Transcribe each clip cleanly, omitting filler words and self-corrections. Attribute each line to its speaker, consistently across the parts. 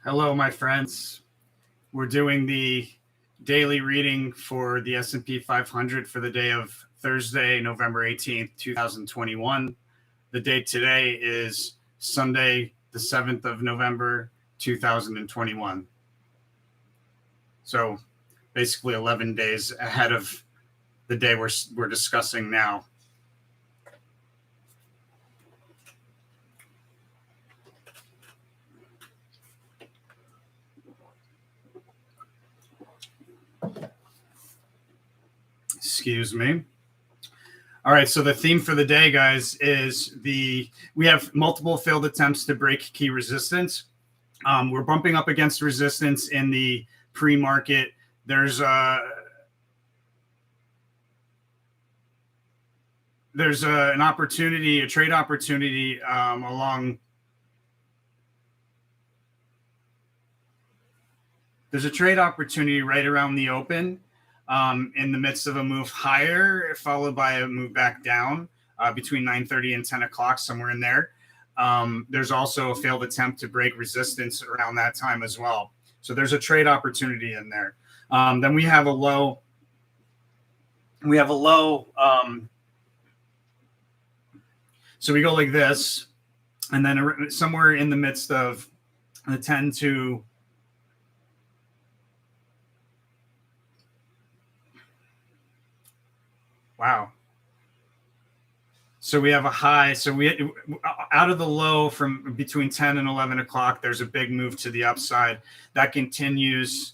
Speaker 1: Hello, my friends. We're doing the daily reading for the S&P 500 for the day of Thursday, November 18th, 2021. The date today is Sunday, the 7th of November, 2021. So basically 11 days ahead of the day we're discussing now. Excuse me. All right, so the theme for the day, guys, is we have multiple failed attempts to break key resistance. We're bumping up against resistance in the pre-market. There's an opportunity, a trade opportunity along. There's a trade opportunity right around the open. In the midst of a move higher, followed by a move back down between 9:30 and 10 o'clock, somewhere in there. There's also a failed attempt to break resistance around that time as well. So there's a trade opportunity in there. Then we have a low. So we go like this, and then somewhere in the midst of the 10 to wow. So we have a high. So we out of the low from between 10 and 11 o'clock, there's a big move to the upside that continues.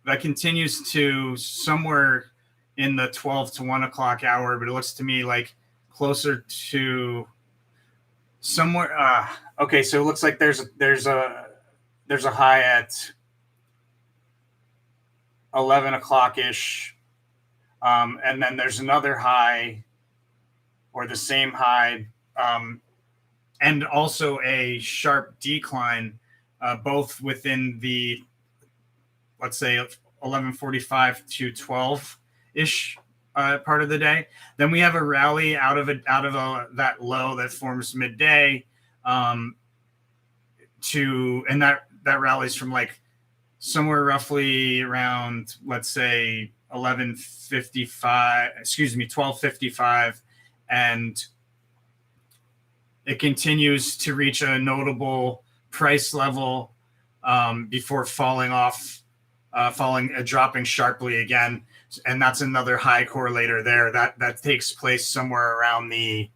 Speaker 1: That continues to somewhere in the 12 to 1 o'clock hour, but it looks to me like closer to somewhere. Okay, so it looks like there's a high at 11 o'clock ish. And then there's another high or the same high, and also a sharp decline, both within the, let's say, 11:45 to 12-ish part of the day. Then we have a rally out of that low that forms midday, and that rallies from like somewhere roughly around, let's say, 12:55, and it continues to reach a notable price level before dropping sharply again. And that's another high correlator there that takes place somewhere around the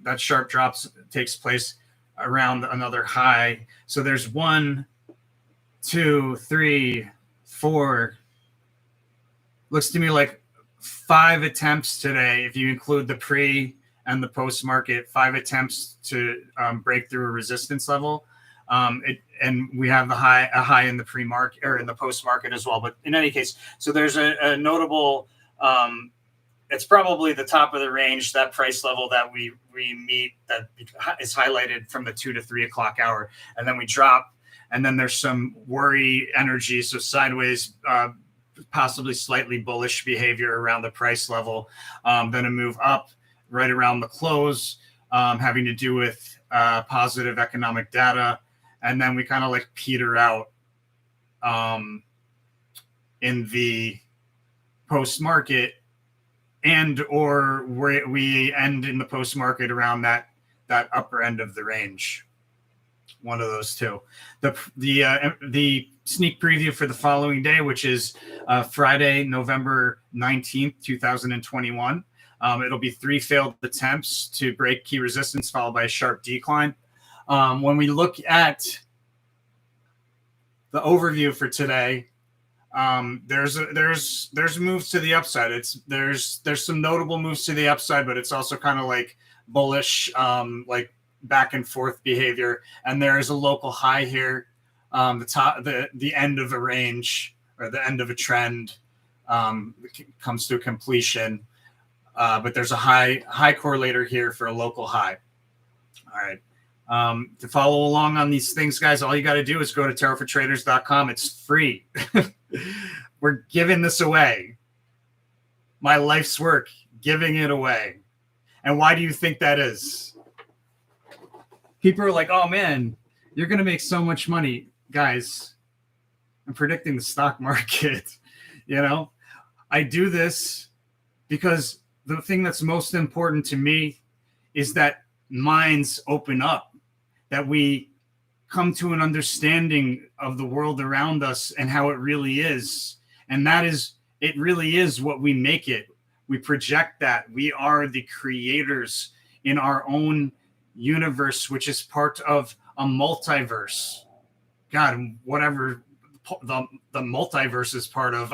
Speaker 1: that sharp drops takes place around another high. So there's 1, 2, 3, 4. Looks to me like 5 attempts today, if you include the pre and the post market, 5 attempts to break through a resistance level. And we have a high in the pre-market or in the post market as well. But in any case, so there's a notable. It's probably the top of the range, that price level that we meet, that is highlighted from the 2 to 3 o'clock hour, and then we drop, and then there's some worry energy, so sideways, possibly slightly bullish behavior around the price level, then a move up right around the close, having to do with positive economic data, and then we kind of like peter out in the post market, and or we end in the post market around that upper end of the range. One of those two. The sneak preview for the following day, which is Friday, November 19th, 2021. It'll be 3 failed attempts to break key resistance, followed by a sharp decline. When we look at the overview for today, there's moves to the upside. There's some notable moves to the upside, but it's also kind of like bullish, like back and forth behavior. And there's a local high here, the end of a range or the end of a trend comes to a completion. But there's a high correlator here for a local high. All right. To follow along on these things, guys, all you got to do is go to tarotfortraders.com. It's free. We're giving this away. My life's work, giving it away. And why do you think that is? People are like, oh man, you're going to make so much money. Guys, I'm predicting the stock market. You know, I do this because the thing that's most important to me is that minds open up, that we come to an understanding of the world around us and how it really is. And that is, it really is what we make it. We project that. We are the creators in our own universe, which is part of a multiverse. God, whatever the multiverse is part of,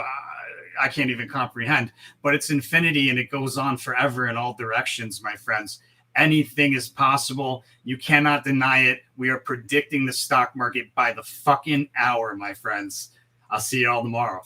Speaker 1: I can't even comprehend, but it's infinity and it goes on forever in all directions, my friends. Anything is possible. You cannot deny it. We are predicting the stock market by the fucking hour, my friends. I'll see you all tomorrow.